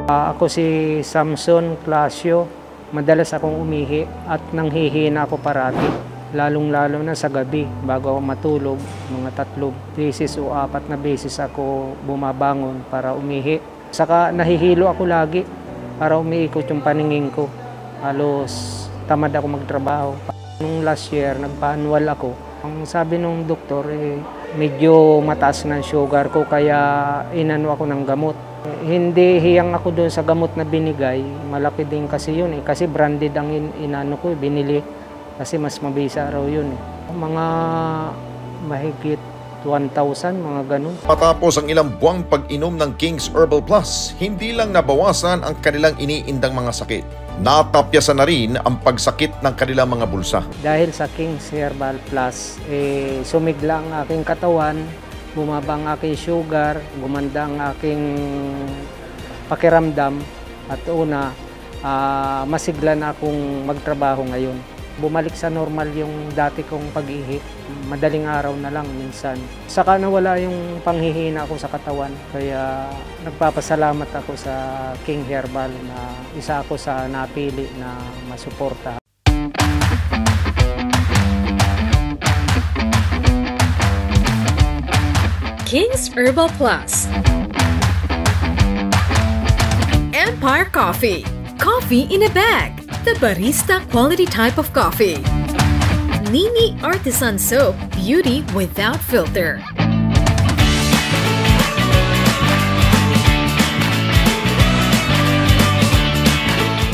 Ako si Samson Clasio. Madalas akong umihi at nanghihina ako parati. Lalong-lalo na sa gabi bago ako matulog, mga 3 beses o 4 na beses ako bumabangon para umihi. Saka nahihilo ako lagi para umiikot yung paningin ko. Halos tamad ako magtrabaho. Nung last year, nagpa-annual ako. Ang sabi ng doktor, medyo mataas na sugar ko kaya inano ako ng gamot. Hindi hiyang ako doon sa gamot na binigay, malaki din kasi yun kasi branded ang inano ko, binili kasi mas mabisa raw yun Mga mahigit 1,000, mga ganun. Matapos ang ilang buwang pag-inom ng King's Herbal Plus, hindi lang nabawasan ang kanilang iniindang mga sakit. Natapyasan na rin ang pagsakit ng kanilang mga bulsa. Dahil sa King's Herbal Plus, sumigla ang aking katawan, bumaba ang aking sugar, gumanda ang aking pakiramdam at masigla na akong magtrabaho ngayon. Bumalik sa normal yung dati kong pag-ihi. Madaling araw na lang minsan. Saka nawala yung panghihina ko sa katawan. Kaya nagpapasalamat ako sa King Herbal na isa ako sa napili na masuporta. King's Herbal Plus. Empire Coffee. Coffee in a bag. The barista quality type of coffee. Nini Artisan Soap. Beauty without filter.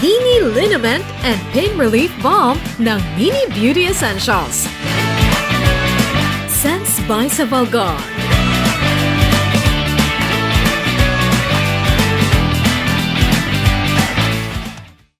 Nini Liniment and Pain Relief Balm ng Nini Beauty Essentials. Sense by Savalgar.